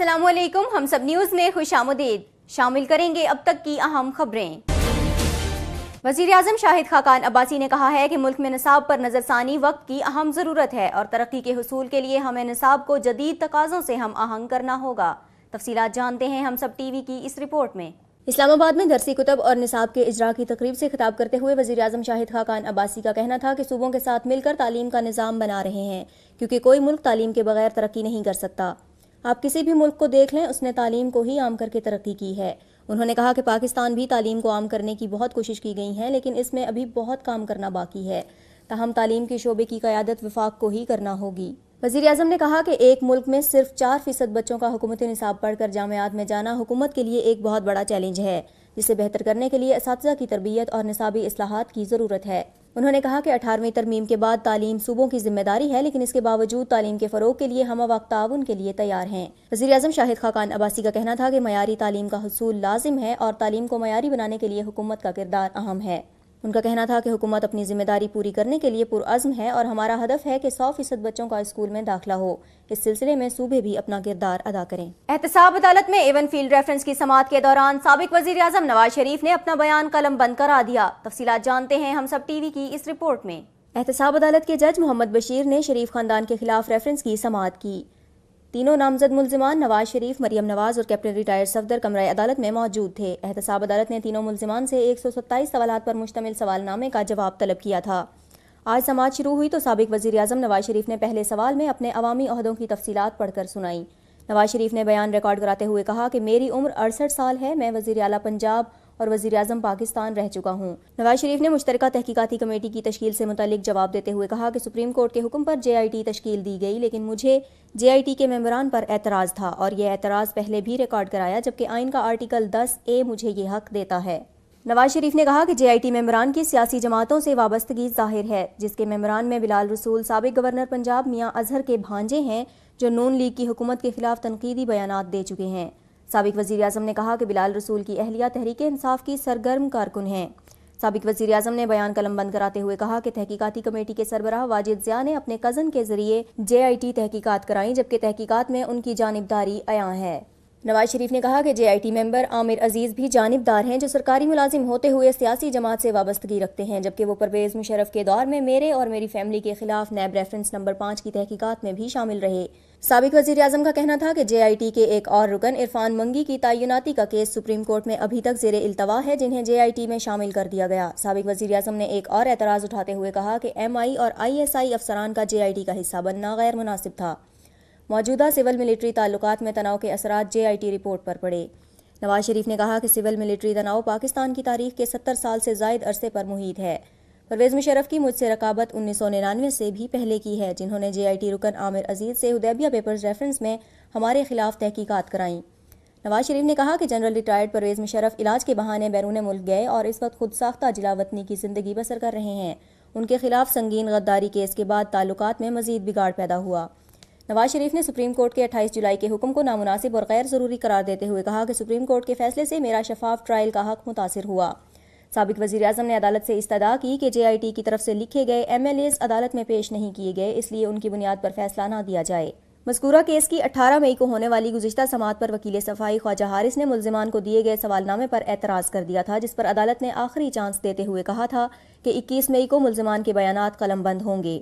अस्सलामु अलैकुम, हम सब न्यूज़ में खुश आमदीद। शामिल करेंगे अब तक की अहम खबरें। वज़ीर-ए-आज़म शाहिद खाकान अब्बासी ने कहा है कि मुल्क में निसाब पर नज़रसानी वक्त की अहम ज़रूरत है और तरक्की के हुसूल के लिए हमें निसाब को जदीद तकाज़ों से हम आहंग करना होगा। तफसीलात जानते हैं हम सब टीवी की इस रिपोर्ट में। इस्लामाबाद में दरसी कुतब और निसाब के इजरा की तकरीब से खिताब करते हुए वज़ीर-ए-आज़म शाहिद खाकान अब्बासी का कहना था कि सूबों के साथ मिलकर तालीम का निज़ाम बना रहे हैं, क्योंकि कोई मुल्क तालीम के बगैर तरक्की नहीं कर सकता। आप किसी भी मुल्क को देख लें, उसने तालीम को ही आम करके तरक्की की है। उन्होंने कहा कि पाकिस्तान भी तालीम को आम करने की बहुत कोशिश की गई है, लेकिन इसमें अभी बहुत काम करना बाकी है। ताहम तालीम के शोबे की क़यादत वफाक को ही करना होगी। वज़ीर-ए-आज़म ने कहा कि एक मुल्क में सिर्फ 4% बच्चों का हुकूमती निसाब पढ़कर जामियात में जाना हुकूमत के लिए एक बहुत बड़ा चैलेंज है, जिसे बेहतर करने के लिए असातिज़ा की तरबियत और निसाबी इस्लाहात की ज़रूरत है। उन्होंने कहा कि 18वीं तरमीम के बाद तालीम सूबों की जिम्मेदारी है, लेकिन इसके बावजूद तालीम के फ़रोग के लिए हम वक्त ताउन के लिए तैयार हैं। वज़ीर-ए-आज़म शाहिद खाकान अब्बासी का कहना था कि मयारी तालीम का हुसूल लाजिम है और तालीम को मयारी बनाने के लिए हुकूमत का किरदार अहम है। उनका कहना था कि हुकूमत अपनी जिम्मेदारी पूरी करने के लिए पुरअज़्म है और हमारा हदफ है कि 100% बच्चों का स्कूल में दाखिला हो। इस सिलसिले में सूबे भी अपना किरदार अदा करें। एहतसाब अदालत में एवन फील्ड रेफरेंस की समाअत के दौरान साबिक वज़ीर-ए-आज़म नवाज शरीफ ने अपना बयान कलम बंद करा दिया। तफसीलात जानते हैं हम सब टीवी की इस रिपोर्ट में। एहतसाब अदालत के जज मोहम्मद बशीर ने शरीफ खानदान के खिलाफ रेफरेंस की समाअत की। तीनों नामजद मुल्जिमान नवाज शरीफ, मरियम नवाज और कैप्टन रिटायर्ड सफदर कमरा अदालत में मौजूद थे। एहतसाब अदालत ने तीनों मुल्जिमान से 127 सवालात पर मुश्तमिल सवालनामे का जवाब तलब किया था। आज समाअत शुरू हुई तो साबिक वज़ीर-ए-आज़म नवाज शरीफ ने पहले सवाल में अपने अवामी ओहदों की तफसीलात पढ़कर सुनाई। नवाज शरीफ ने बयान रिकॉर्ड कराते हुए कहा कि मेरी उम्र 68 साल है, मैं वज़ीर आला पंजाब और वज़ीर-ए-आज़म पाकिस्तान रह चुका हूँ। नवाज शरीफ ने मुश्तरका तहकीकाती कमेटी की तश्कील से मुतल्लिक जवाब देते हुए कहा कि सुप्रीम कोर्ट के हुक्म पर JIT तश्कील दी गई, लेकिन मुझे JIT के मेंबरान पर एतराज़ था और ये एतराज़ पहले भी रिकॉर्ड कराया, जबकि आइन का आर्टिकल 10A मुझे ये हक देता है। नवाज शरीफ ने कहा कि JIT मेंबरान की सियासी जमातों से वाबस्तगी ज़ाहिर है, जिसके मेंबरान में बिलाल रसूल साबिक गवर्नर पंजाब मियाँ अजहर के भांजे हैं, जो नून लीग की हुकूमत के खिलाफ तनकीदी बयानात दे चुके हैं। साबिक वज़ीर-ए-आज़म ने कहा कि बिलाल रसूल की अहलिया तहरीक इंसाफ की सरगर्म कारकुन हैं। साबिक वज़ीर-ए-आज़म ने बयान कलम बंद कराते हुए कहा कि तहकीकाती कमेटी के सरबराह वाजिद ज़िया ने अपने कज़न के जरिए JIT तहकीकात कराई, जबकि तहकीकात में उनकी जानिबदारी अयां है। नवाज शरीफ ने कहा कि JIT मेंबर आमिर अजीज़ भी जानिबदार हैं, जो सरकारी मुलाजिम होते हुए सियासी जमात से वाबस्तगी रखते हैं, जबकि वो परवेज़ मुशर्रफ के दौर में मेरे और मेरी फैमिली के खिलाफ नैब रेफरेंस नंबर 5 की तहकीकात में भी शामिल रहे। साबिक वज़ीर-ए-आज़म का कहना था कि JIT के एक और रुकन इरफान मंगी की तयनाती का केस सुप्रीम कोर्ट में अभी तक ज़ेरे इल्तवा है, जिन्हें JIT में शामिल कर दिया गया। साबिक वज़ीर-ए-आज़म ने एक और एतराज़ उठाते हुए कहा कि MI और ISI अफसरान का JIT का हिस्सा बनना गैर मुनासिब था। मौजूदा सिविल मिलिट्री ताल्लुकात में तनाव के असरात JIT रिपोर्ट पर पड़े। नवाज शरीफ ने कहा कि सिविल मिलिट्री तनाव पाकिस्तान की तारीख के 70 साल से ज़ायद अरसे पर मुहित है। परवेज़ मुशर्रफ की मुझसे रकाबत 1999 से भी पहले की है, जिन्होंने JIT रुकन आमिर अजीज़ से हुदैबिया पेपर्स रेफरेंस में हमारे खिलाफ तहकीकात कराई। नवाज शरीफ ने कहा कि जनरल रिटायर्ड परवेज़ मुशर्रफ इलाज के बहाने बैरून मुल्क गए और इस वक्त खुद साख्ता जिला वतनी की ज़िंदगी बसर कर रहे हैं। उनके खिलाफ संगीन गद्दारी केस के बाद ताल्लुकात में मज़ीद बिगाड़ पैदा हुआ। नवाज शरीफ ने सुप्रीम कोर्ट के 28 जुलाई के हुक्म को नामुनासिब और गैर ज़रूरी करार देते हुए कहा कि सुप्रीम कोर्ट के फैसले से मेरा शफाफ ट्रायल का हक मुतासिर हुआ। साबिक वज़ीर-ए-आज़म ने अदालत से इस्तदा की कि JIT की तरफ से लिखे गए MLAs अदालत में पेश नहीं किए गए, इसलिए उनकी बुनियाद पर फैसला न दिया जाए। मज़कूरा केस की 18 मई को होने वाली गुज़िश्ता समाअत पर वकील सफ़ाई ख्वाजा हारिस ने मुल्जिमान को दिए गए सवालनामे पर एतराज़ कर दिया था, जिस पर अदालत ने आखिरी चांस देते हुए कहा था कि 21 मई को मुल्जिमान के बयानात कलम बंद होंगे।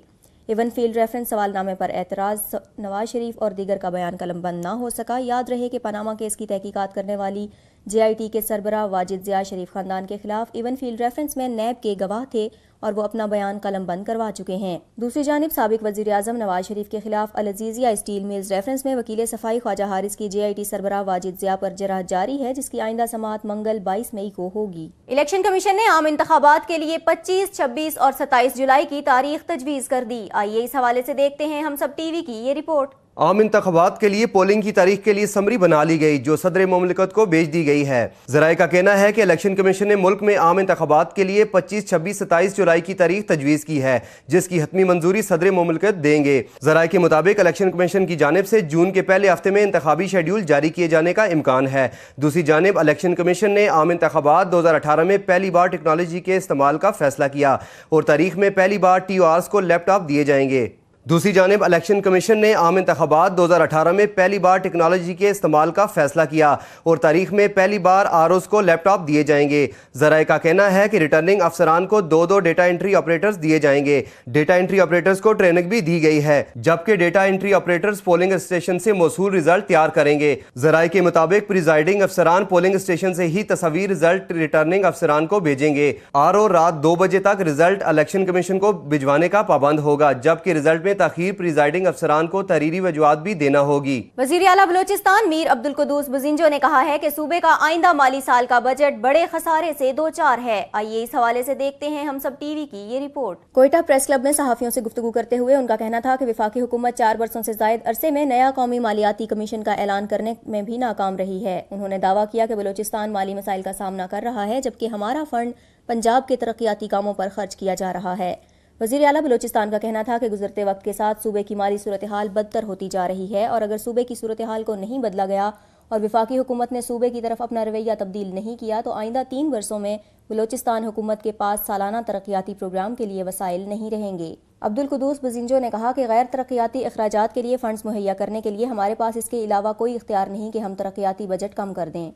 एवन फील्ड रेफरेंस सवालनामे पर एतराज़ नवाज शरीफ और दीगर का बयान कलम बंद न हो सका। याद रहे कि पनामा केस की तहकीकात करने वाली JIT के सरबराह वाजिद ज़िया शरीफ खानदान के खिलाफ एवन फील्ड रेफरेंस में नैब के गवाह थे और वो अपना बयान कलम बंद करवा चुके हैं। दूसरी जानिब साबिक वज़ीर-ए-आज़म नवाज शरीफ के खिलाफ अल-अज़ीज़िया स्टील मिल्स रेफरेंस में वकील सफ़ाई ख्वाजा हारिस की JIT सरबराह वाजिद ज़िया पर जराह जारी है, जिसकी आइंदा समाअत मंगल 22 मई को होगी। इलेक्शन कमीशन ने आम इंतखाबात के लिए 25, 26 और 27 जुलाई की तारीख तजवीज़ कर दी। आइए इस हवाले से देखते हैं हम सब टीवी की ये रिपोर्ट। आम इंतखाबात के लिए पोलिंग की तारीख के लिए समरी बना ली गई, जो सदर मुमलिकत को भेज दी गई है। ज़राए का कहना है कि इलेक्शन कमीशन ने मुल्क में आम इंतखाबात के लिए 25, 26, 27 जुलाई की तारीख तजवीज़ की है, जिसकी हतमी मंजूरी सदर मुमलिकत देंगे। ज़राए के मुताबिक इलेक्शन कमीशन की जानिब से जून के पहले हफ्ते में इंतखाबी शेड्यूल जारी किए जाने का इम्कान है। दूसरी जानिब इलेक्शन कमीशन ने आम इंतखाबात 2018 में पहली बार टेक्नोलॉजी के इस्तेमाल का फैसला किया और तारीख में पहली बार TORs को लैपटॉप दिए जाएंगे। दूसरी जानिब इलेक्शन कमीशन ने आम इंतखाबात 2018 में पहली बार टेक्नोलॉजी के इस्तेमाल का फैसला किया और तारीख में पहली बार आरओज़ को लैपटॉप दिए जाएंगे। ज़राए का कहना है कि रिटर्निंग अफसरान को दो डेटा एंट्री ऑपरेटर्स दिए जाएंगे। डेटा एंट्री ऑपरेटर्स को ट्रेनिंग भी दी गई है, जबकि data entry operators polling station से मौसूल रिजल्ट तैयार करेंगे। ज़राए के मुताबिक प्रिजाइडिंग अफसरान पोलिंग स्टेशन से ही तस्वीर रिजल्ट रिटर्निंग अफसरान को भेजेंगे। आरओ रात 2 बजे तक रिजल्ट इलेक्शन कमीशन को भिजवाने का पाबंद होगा, जबकि रिजल्ट में ताखीर प्रिजाइडिंग अफसरान को तहरीरी वजूहात भी देना होगी। वज़ीर आला बलोचिस्तान मीर अब्दुल कुद्दूस बुज़िंजो ने कहा है कि सूबे का आइंदा माली साल का बजट बड़े खसारे से दो चार है। आइए इस हवाले से देखते हैं हम सब टीवी की ये रिपोर्ट। कोयटा प्रेस क्लब में सहाफियों से गुफ्तगू करते हुए उनका कहना था कि वफाकी हुकूमत 4 बरसों से जायद अरसे में नया कौमी मालियाती कमीशन का ऐलान करने में भी नाकाम रही है। उन्होंने दावा किया कि बलोचिस्तान माली मसाइल का सामना कर रहा है, जबकि हमारा फंड पंजाब के तरक्याती कामों पर खर्च किया जा रहा है। वज़ीर आला बलोचिस्तान का कहना था कि गुजरते वक्त के साथ सूबे की माली सूरत हाल बदतर होती जा रही है और अगर सूबे की सूरत हाल को नहीं बदला गया और वफाकी हुकूमत ने सूबे की तरफ अपना रवैया तब्दील नहीं किया तो आइंदा 3 वर्षों में बलोचिस्तान हुकूमत के पास सालाना तरक्याती प्रोग्राम के लिए वसाइल नहीं रहेंगे। अब्दुल कुद्दूस बुज़िंजो ने कहा कि गैर तरक्याती अखराजात के लिए फंड्स मुहैया करने के लिए हमारे पास इसके अलावा कोई इख्तियार नहीं कि हम तरक्याती बजट कम कर दें।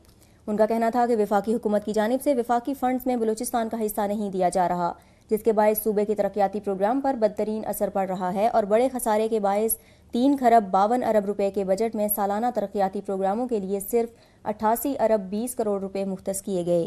उनका कहना था कि वफाकी हुकूमत की जानिब से वफाकी फंड्स में बलूचिस्तान का हिस्सा नहीं दिया जा रहा, जिसके बायस सूबे के तरक्याती प्रोग्राम पर बदतरीन असर पड़ रहा है और बड़े खसारे के बायस 3 खरब 52 अरब रुपए के बजट में सालाना तरक्याती प्रोग्रामों के लिए सिर्फ 88 अरब 20 करोड़ रुपए मुख्तस किए गए।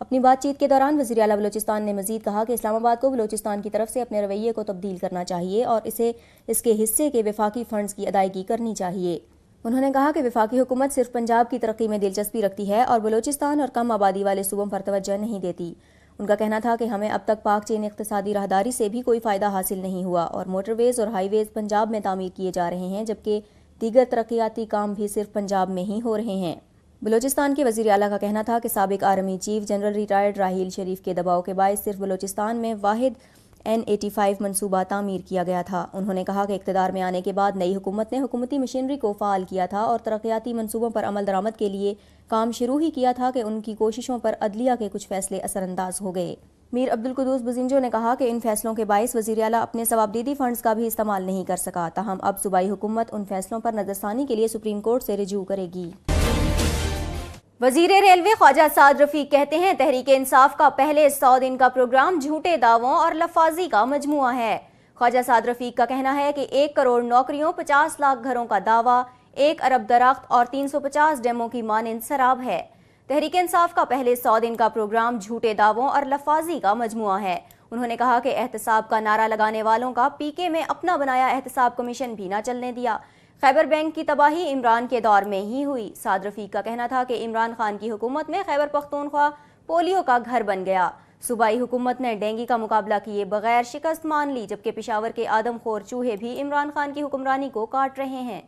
अपनी बातचीत के दौरान वज़ीर आला बलूचिस्तान ने मजीद कहा कि इस्लामाबाद को बलूचिस्तान की तरफ से अपने रवैये को तब्दील करना चाहिए और इसे इसके हिस्से के वफाकी फंड्स की अदायगी करनी चाहिए। उन्होंने कहा कि वफाकी हुकूमत सिर्फ पंजाब की तरक्की में दिलचस्पी रखती है और बलूचिस्तान और कम आबादी वाले सूबों पर तवज्जो नहीं देती। उनका कहना था कि हमें अब तक पाक चीन इक़्तिसादी राहदारी से भी कोई फ़ायदा हासिल नहीं हुआ और मोटरवेज़ और हाईवेज़ पंजाब में तामीर किए जा रहे हैं, जबकि दीगर तरक्याती काम भी सिर्फ पंजाब में ही हो रहे हैं। बलूचिस्तान के वज़ीर आला का कहना था कि साबिक आर्मी चीफ जनरल रिटायर्ड राहील शरीफ के दबाव के बायस सिर्फ बलूचिस्तान में वाहिद N85 मनसूबा तामीर किया गया था। उन्होंने कहा कि इक़्तिदार में आने के बाद नई हुकूमत ने हुकूमती मशीनरी को फ़ाल किया था और तरक्याती मनसूबों पर अमल दरामद के लिए काम शुरू ही किया था कि उनकी कोशिशों पर अदलिया के कुछ फैसले असरअंदाज हो गए। मीर अब्दुल कुद्दूस बुज़िंजो ने कहा कि इन फैसलों के बायस वज़ीर आला अपने सवाबदीदी फंड्स का भी इस्तेमाल नहीं कर सका, ताहम अब सूबाई हुकूमत उन फैसलों पर नज़रसानी के लिए सुप्रीम कोर्ट से रिजू करेगी। वज़ीर रेलवे ख्वाजा साद रफीक कहते हैं तहरीक इंसाफ का पहले 100 दिन का प्रोग्राम झूठे दावों और लफाजी का मजमुआ है। ख्वाजा साद रफीक का कहना है कि 1 करोड़ नौकरियों, 50 लाख घरों का दावा, 1 अरब दरख्त और 350 डेमो की मानिंद शराब है। तहरीक इंसाफ का पहले 100 दिन का प्रोग्राम झूठे दावों और लफाजी का मजमुआ है। उन्होंने कहा कि एहतसाब का नारा लगाने वालों का पीके में अपना बनाया एहतसाब कमीशन भी न चलने दिया। खैबर बैंक की तबाही इमरान के दौर में ही हुई। साद रफीक का कहना था कि इमरान खान की हुकूमत में खैबर पख्तूनख्वा पोलियो का घर बन गया। सूबाई हुकूमत ने डेंगू का मुकाबला किए बगैर शिकस्त मान ली, जबकि पेशावर के आदमखोर चूहे भी इमरान खान की हुक्मरानी को काट रहे हैं।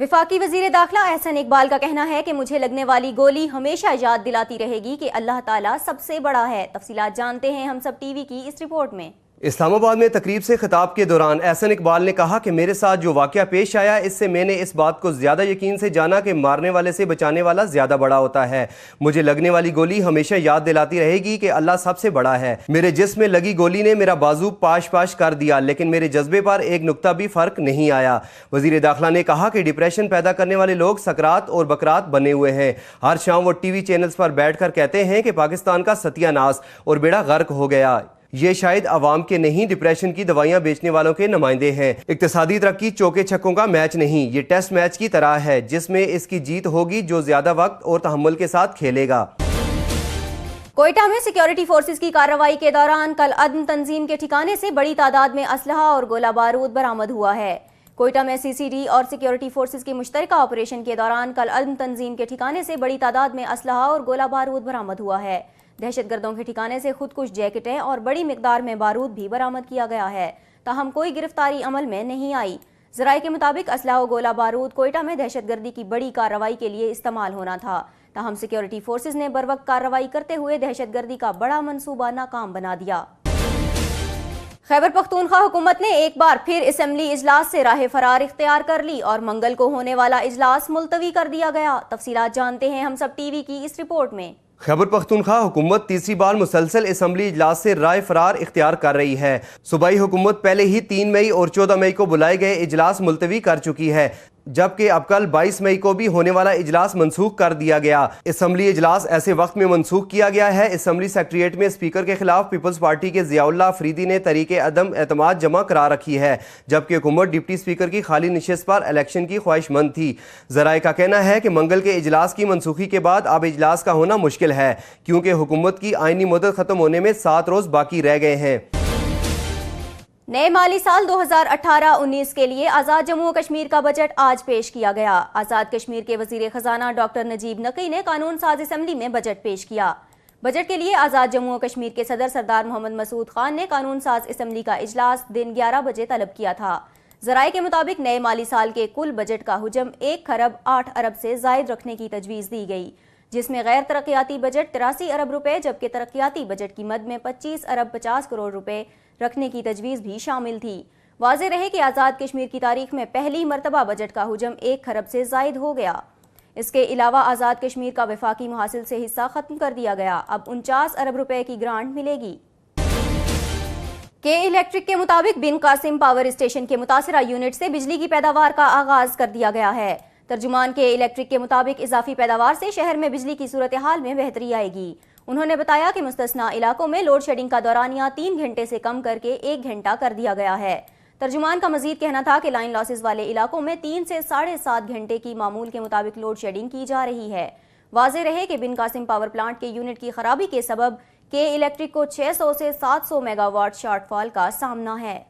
वफाकी वजीर दाखिला एहसन इकबाल का कहना है कि मुझे लगने वाली गोली हमेशा याद दिलाती रहेगी कि अल्लाह ताला सबसे बड़ा है। तफसीलात जानते हैं हम सब टीवी की इस रिपोर्ट में। इस्लामाबाद में तकरीब से खिताब के दौरान एहसन इकबाल ने कहा कि मेरे साथ जो वाक़या पेश आया, इससे मैंने इस बात को ज़्यादा यकीन से जाना कि मारने वाले से बचाने वाला ज़्यादा बड़ा होता है। मुझे लगने वाली गोली हमेशा याद दिलाती रहेगी कि अल्लाह सबसे बड़ा है। मेरे जिस्म में लगी गोली ने मेरा बाजू पाश पाश कर दिया, लेकिन मेरे जज्बे पर एक नुक्ता भी फ़र्क नहीं आया। वज़ीर दाखिला ने कहा कि डिप्रेशन पैदा करने वाले लोग सकरात और बकरात बने हुए हैं। हर शाम वो टीवी चैनल्स पर बैठ कर कहते हैं कि पाकिस्तान का सत्यानाश और बेड़ा गर्क हो गया। ये शायद आवाम के नहीं, डिप्रेशन की दवाइयां बेचने वालों के नुमाइंदे हैं। इक्तिसादी तरक्की चौके छक्कों का मैच नहीं, ये टेस्ट मैच की तरह है जिसमें इसकी जीत होगी जो ज्यादा वक्त और तहम्मुल के साथ खेलेगा। कोयटा में सिक्योरिटी फोर्सेस की कार्रवाई के दौरान कल अदम तंजीम के ठिकाने से बड़ी तादाद में असलहा और गोला बारूद बरामद हुआ है। कोयटा में CCD और सिक्योरिटी फोर्सेस की मुश्तरका ऑपरेशन के दौरान कल अदम तंजीम के ठिकाने से बड़ी तादाद में असलहा और गोला बारूद बरामद हुआ है। दहशतगर्दों के ठिकाने से खुदकुश जैकेटें और बड़ी मिकदार में बारूद भी बरामद किया गया है, ताहम कोई गिरफ्तारी अमल में नहीं आई। ज़राए के मुताबिक असलहा और गोला बारूद कोयटा में दहशतगर्दी की बड़ी कार्रवाई के लिए इस्तेमाल होना था, ताहम सिक्योरिटी फोर्सेस ने बरवक्त कार्रवाई करते हुए दहशतगर्दी का बड़ा मंसूबा नाकाम बना दिया। खैबर पख्तूनख्वा हुकूमत ने एक बार फिर असेंबली इजलास से राह फरार इख्तियार कर ली और मंगल को होने वाला इजलास मुलतवी कर दिया गया। तफसीलात जानते हैं हम सब टीवी की इस रिपोर्ट में। खैबर पख्तूनख्वा हुकूमत तीसरी बार मुसलसल असम्बली इजलास से राय फरार इख्तियार कर रही है। सूबाई हुकूमत पहले ही 3 मई और 14 मई को बुलाए गए इजलास मुलतवी कर चुकी है, जबकि अब कल 22 मई को भी होने वाला इजलास मनसूख कर दिया गया। असम्बली इजलास ऐसे वक्त में मनसूख किया गया है। असम्बली सेक्रेटरीट में स्पीकर के खिलाफ पीपल्स पार्टी के ज़ियाउल्लाह अफरीदी ने तरीके अदम एतमाद जमा करा रखी है, जबकि हुकूमत डिप्टी स्पीकर की खाली नशिस्त पर इलेक्शन की ख्वाहिशमंद थी। ज़राए का कहना है कि मंगल के इजलास की मनसूखी के बाद अब इजलास का होना मुश्किल है, क्योंकि हुकूमत की आइनी मुद्दत खत्म होने में 7 रोज बाकी रह गए हैं। नए माली साल 2018-19 के लिए आज़ाद जम्मू और कश्मीर का बजट आज पेश किया गया। आज़ाद कश्मीर के वज़ीर ख़जाना डॉक्टर नजीब नकी ने कानून साज असम्बली में बजट पेश किया। बजट के लिए आज़ाद जम्मू और कश्मीर के सदर सरदार मोहम्मद मसूद खान ने कानून साज असम्बली का इजलास दिन 11 बजे तलब किया था। ज़राए के मुताबिक नए माली साल के कुल बजट का हुजम 1 खरब 8 अरब से ज़ायद रखने की तजवीज़ दी गई, जिसमें गैर तरक्याती बजट 83 अरब रुपए, जबकि तरक्याती बजट की मद में 25 अरब 50 करोड़ रुपए रखने की तजवीज़ भी शामिल थी। वाज़ेह रहे कि आज़ाद कश्मीर की तारीख में पहली मरतबा बजट का हुजम 1 खरब से ज़ायद हो गया। इसके अलावा आज़ाद कश्मीर का वफाकी मुहासिल से हिस्सा ख़त्म कर दिया गया। अब 49 अरब रुपए की ग्रांट मिलेगी। के इलेक्ट्रिक के मुताबिक बिन कासिम पावर स्टेशन के मुतासिरा यूनिट से बिजली की पैदावार का आगाज कर दिया गया है। तर्जुमान के इलेक्ट्रिक के मुताबिक इजाफी पैदावार से शहर में बिजली की सूरत हाल में बेहतरी आएगी। उन्होंने बताया कि मुस्तस्ना इलाकों में लोड शेडिंग का दौरानिया 3 घंटे से कम करके 1 घंटा कर दिया गया है। तर्जुमान का मजीद कहना था कि लाइन लॉसेस वाले इलाकों में 3 से 7.5 घंटे की मामूल के मुताबिक लोड शेडिंग की जा रही है। वाज़ेह रहे कि बिन कासिम पावर प्लांट के यूनिट की खराबी के सबब के इलेक्ट्रिक को 600 से 700 मेगावाट शॉर्टफॉल का सामना है।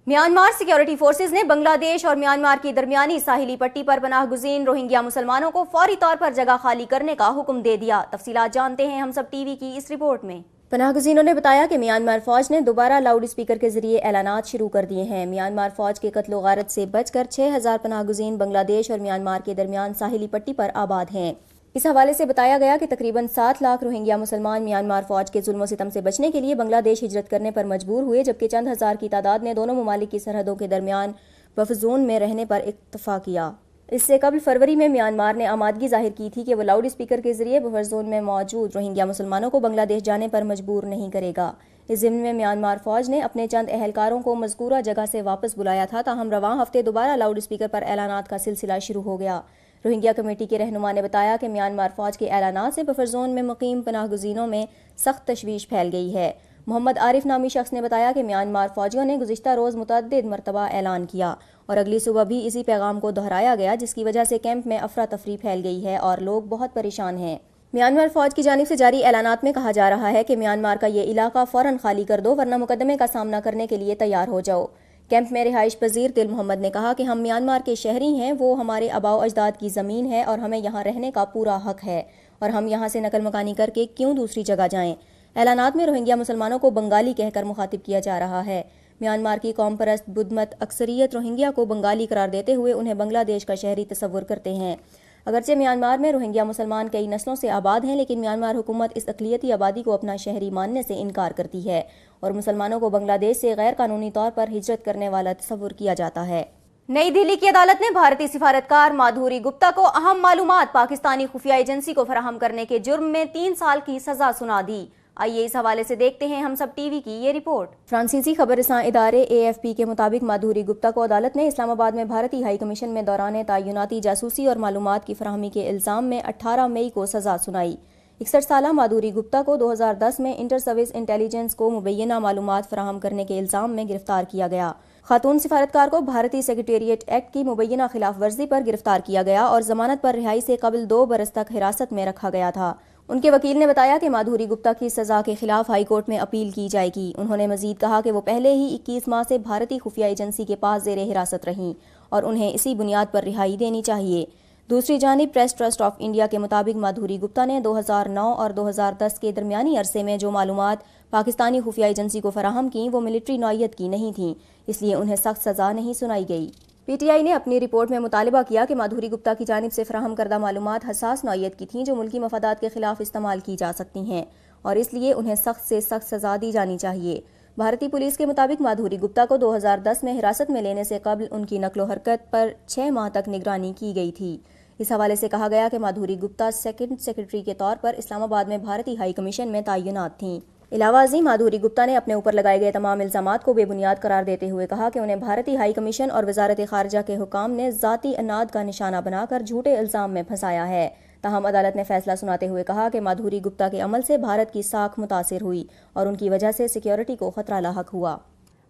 म्यांमार सिक्योरिटी फोर्सेज ने बांग्लादेश और म्यांमार की दरमियानी साहिली पट्टी पर पनाह गुज़ीन रोहिंग्या मुसलमानों को फौरी तौर पर जगह खाली करने का हुक्म दे दिया। तफसीलात जानते हैं हम सब टीवी की इस रिपोर्ट में। पनाह गुज़ीनों ने बताया कि म्यांमार फौज ने दोबारा लाउड स्पीकर के जरिए ऐलानात शुरू कर दिए हैं। म्यांमार फौज के कत्ल गारत से बचकर 6000 पनाह गुज़ीन बांग्लादेश और म्यांमार के दरमियान साहिली पट्टी पर आबाद हैं। इस हवाले से बताया गया कि तकरीबन 7 लाख रोहिंग्या मुसलमान म्यांमार फौज के जुल्म सितम से बचने के लिए बांग्लादेश हिजरत करने पर मजबूर हुए, जबकि चंद हज़ार की तादाद ने दोनों ममालिक की सरहदों के दरमियान बफर जोन में रहने पर इत्तफाक किया। इससे कबल फरवरी में म्यांमार ने आमादगी जाहिर की थी कि वो लाउड स्पीकर के जरिए बफर जोन में मौजूद रोहिंग्या मुसलमानों को बांग्लादेश जाने पर मजबूर नहीं करेगा। इस ज़िम्न में म्यांमार फौज ने अपने चंद एहलकारों को मज़कूरा जगह से वापस बुलाया था, ताहम रवां हफ्ते दोबारा लाउड स्पीकर पर ऐलानात का सिलसिला शुरू हो गया। रोहिंग्या कमेटी के रहनुमा ने बताया कि म्यांमार फौज के ऐलानात से बफर जोन में मुकीम पनाह गुज़ीनों में सख्त तशवीश फैल गई है। मोहम्मद आरिफ नामी शख्स ने बताया कि म्यांमार फौजियों ने गुज़िश्ता रोज़ मुतअद्दिद मरतबा ऐलान किया और अगली सुबह भी इसी पैगाम को दोहराया गया, जिसकी वजह से कैंप में अफरा तफरी फैल गई है और लोग बहुत परेशान हैं। म्यांमार फौज की जानिब से जारी ऐलानात में कहा जा रहा है कि म्यांमार का ये इलाका फौरन खाली कर दो, वरना मुकदमे का सामना करने के लिए तैयार हो जाओ। कैंप में रिहाइश पजीर दिल मोहम्मद ने कहा कि हम म्यांमार के शहरी हैं, वो हमारे आबाओ अजदाद की ज़मीन है और हमें यहाँ रहने का पूरा हक है और हम यहाँ से नकल मकानी करके क्यों दूसरी जगह जाएं। ऐलानात में रोहिंग्या मुसलमानों को बंगाली कहकर मुखातिब किया जा रहा है। म्यांमार की कौम परस्त बुद्धमत अक्सरियत रोहिंग्या को बंगाली करार देते हुए उन्हें बांग्लादेश का शहरी तस्वुर करते हैं। अगरचे म्यांमार में रोहिंग्या मुसलमान कई नस्लों से आबाद हैं, लेकिन म्यांमार हुकूमत इस अक़लियती आबादी को अपना शहरी मानने से इनकार करती है और मुसलमानों को बांग्लादेश से गैर कानूनी तौर पर हिजरत करने वाला तस्वुर किया जाता है। नई दिल्ली की अदालत ने भारतीय सिफारतकार माधुरी गुप्ता को अहम मालूमात पाकिस्तानी खुफिया एजेंसी को फराहम करने के जुर्म में 3 साल की सजा सुना दी। आइए इस हवाले से देखते हैं हम सब टीवी की ये रिपोर्ट। फ्रांसीसी खबरसां इदारे AFP के मुताबिक माधुरी गुप्ता को अदालत ने इस्लामाबाद में भारतीय हाई कमीशन में दौरान तय्युनाती जासूसी और मालूमात की फराहमी के इल्ज़ाम में 18 मई को सजा सुनाई। 61 साला माधुरी गुप्ता को 2010 में इंटर सर्विस इंटेलिजेंस को मुबैना मालूमात फराहम करने के इल्ज़ाम में गिरफ्तार किया गया। खातून सिफारतकार को भारतीय सेक्रेटेरिएट एक्ट की मुबैना खिलाफ वर्जी पर गिरफ्तार किया गया और जमानत पर रिहाई से कबल 2 बरस तक हिरासत में रखा गया था। उनके वकील ने बताया कि माधुरी गुप्ता की सजा के खिलाफ हाई कोर्ट में अपील की जाएगी। उन्होंने मजीद कहा कि वो पहले ही 21 माह से भारतीय खुफिया एजेंसी के पास ज़ेरे हिरासत रहीं और उन्हें इसी बुनियाद पर रिहाई देनी चाहिए। दूसरी जानिब प्रेस ट्रस्ट ऑफ इंडिया के मुताबिक माधुरी गुप्ता ने 2009 और 2010 के दरमियानी अरसे में जो मालूमात पाकिस्तानी खुफिया एजेंसी को फराहम की वो मिलिट्री नौयत की नहीं थी, इसलिए उन्हें सख्त सज़ा नहीं सुनाई गई। PTI ने अपनी रिपोर्ट में मुतालिबा किया कि माधुरी गुप्ता की जानिब से फराहम करदा मालूमात हसास नौयत की थीं जो मुल्की मफादात के खिलाफ इस्तेमाल की जा सकती हैं और इसलिए उन्हें सख्त से सख्त सज़ा दी जानी चाहिए। भारतीय पुलिस के मुताबिक माधुरी गुप्ता को 2010 में हिरासत में लेने से कबल उनकी नकलो हरकत पर 6 माह तक निगरानी की गई थी। اس حوالے سے کہا گیا کہ مادھوری گپتا سیکنڈ سیکرٹری کے طور پر اسلام آباد میں بھارتی ہائی کمیشن میں تعینات تھیں۔ علاوہ ازیں مادھوری گپتا نے اپنے اوپر لگائے گئے تمام الزامات کو بے بنیاد قرار دیتے ہوئے کہا کہ انہیں بھارتی ہائی کمیشن اور وزارت خارجہ کے حکام نے ذاتی اناد کا نشانہ بنا کر جھوٹے الزام میں پھنسایا ہے۔ تاہم عدالت نے فیصلہ سناتے ہوئے کہا کہ مادھوری گپتا کے عمل سے بھارت کی ساکھ متاثر ہوئی اور ان کی وجہ سے سیکیورٹی کو خطرہ لاحق ہوا۔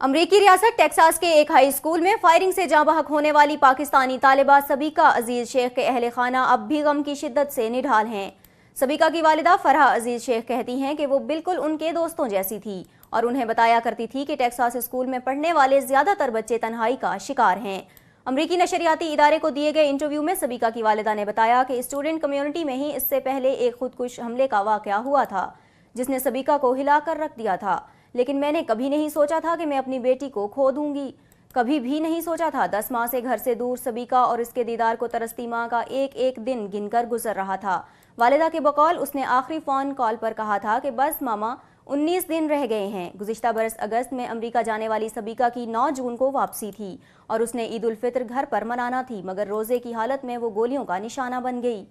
امریکی ریاست ٹیکساس کے ایک ہائی اسکول میں فائرنگ سے جاں بحق ہونے والی پاکستانی طالبہ سبیکہ عزیز شیخ کے اہل خانہ اب بھی غم کی شدت سے نڈھال ہیں۔ سبیکہ کی والدہ فرحہ عزیز شیخ کہتی ہیں کہ وہ بالکل ان کے دوستوں جیسی تھی اور انہیں بتایا کرتی تھی کہ ٹیکساس اسکول میں پڑھنے والے زیادہ تر بچے تنہائی کا شکار ہیں۔ امریکی نشریاتی ادارے کو دیے گئے انٹرویو میں سبیکہ کی والدہ نے بتایا کہ اسٹوڈنٹ کمیونٹی میں ہی اس سے پہلے ایک خودکش حملے کا واقعہ ہوا تھا جس نے سبیکہ کو ہلا کر رکھ دیا تھا، لیکن میں نے کبھی نہیں سوچا تھا کہ میں اپنی بیٹی کو کھو دوں گی، کبھی بھی نہیں سوچا تھا۔ 10 ماہ سے گھر سے دور سبیکہ اور اس کے دیدار کو ترستی ماں کا ایک ایک دن گن کر گزر رہا تھا۔ والدہ کے بقول اس نے آخری فون کال پر کہا تھا کہ بس ماما 19 دن رہ گئے ہیں۔ گزشتہ برس اگست میں امریکہ جانے والی سبیکہ کی 9 جون کو واپسی تھی اور اس نے عید الفطر گھر پر منانا تھی، مگر روزے کی حالت میں وہ گولیوں کا نشانہ بن گئی۔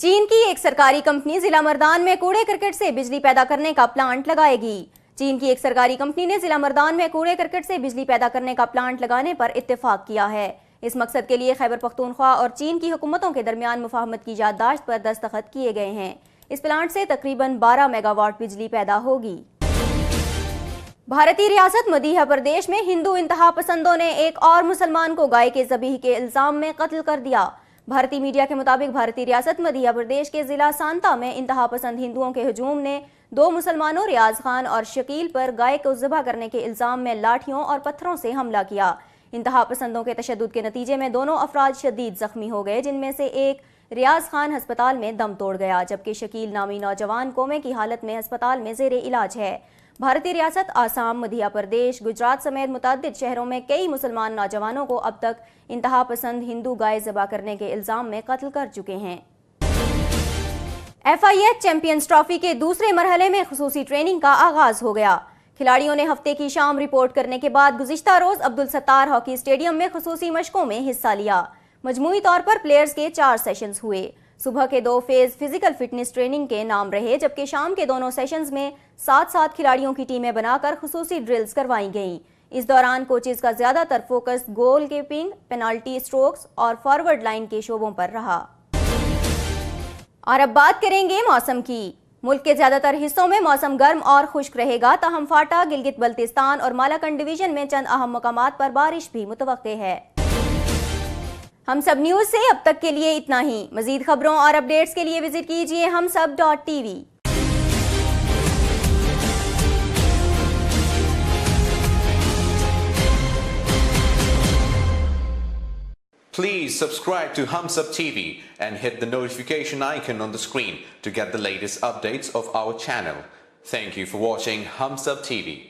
چین کی ایک سرکاری کمپنی ضلع مردان میں کوڑے کرکٹ سے بجلی پیدا کرنے کا پلانٹ لگائے گی۔ چین کی ایک سرکاری کمپنی نے ضلع مردان میں کوڑے کرکٹ سے بجلی پیدا کرنے کا پلانٹ لگانے پر اتفاق کیا ہے۔ اس مقصد کے لیے خیبر پختونخوا اور چین کی حکومتوں کے درمیان مفاہمت کی یادداشت پر دستخط کیے گئے ہیں۔ اس پلانٹ سے تقریباً 12 میگا واٹ بجلی پیدا ہوگی۔ بھارتی ریاست مدھیہ پردیش میں ہندو انتہا پسندوں نے ایک اور مسلمان کو گائے کے ذبح کے الزام میں قتل کر دیا۔ بھارتی میڈیا کے مطابق بھارتی ریاست مدھیہ پردیش کے ضلع سانتا میں انتہا پسند ہندوؤں کے ہجوم نے 2 مسلمانوں ریاض خان اور شکیل پر گائے کو ذبح کرنے کے الزام میں لاٹھیوں اور پتھروں سے حملہ کیا۔ انتہا پسندوں کے تشدد کے نتیجے میں دونوں افراد شدید زخمی ہو گئے، جن میں سے ایک ریاض خان ہسپتال میں دم توڑ گیا، جبکہ شکیل نامی نوجوان کومے کی حالت میں ہسپتال میں زیر علاج ہے۔ بھارتی ریاست آسام، مدھیہ پردیش، گجرات سمیت متعدد شہروں میں کئی مسلمان نوجوانوں کو اب تک انتہا پسند ہندو گائے ذبح کرنے کے الزام میں قتل کر چکے ہیں۔ FIH چیمپئنز ٹرافی کے دوسرے مرحلے میں خصوصی ٹریننگ کا آغاز ہو گیا۔ کھلاڑیوں نے ہفتے کی شام رپورٹ کرنے کے بعد گزشتہ روز عبدالستار ہاکی اسٹیڈیم میں خصوصی مشقوں میں حصہ لیا۔ مجموعی طور پر پلیئرز کے 4 سیشنز ہوئے۔ صبح کے 2 فیز فزیکل فٹنس ٹریننگ کے نام رہے، جبکہ شام کے دونوں سیشنز میں 7 کھلاڑیوں کی ٹیمیں بنا کر خصوصی ڈرلز کروائی گئیں۔ اس دوران کوچز کا زیادہ تر فوکس گول کیپنگ، پینالٹی اسٹروکس اور فارورڈ لائن کے شعبوں پر رہا۔ اور اب بات کریں گے موسم کی۔ ملک کے زیادہ تر حصوں میں موسم گرم اور خشک رہے گا، تاہم فاٹا، گلگت بلتستان اور مالاکنڈ ڈویژن میں چند اہم مقامات پر بارش بھی متوقع ہے۔ ہم سب نیوز سے اب تک کے لیے اتنا ہی۔ مزید خبروں اور اپڈیٹس کے لیے وزٹ کیجیے humsab.tv۔ Please subscribe to Humsab TV and hit the notification icon on the screen to get the latest updates of our channel. Thank you for watching Humsab TV.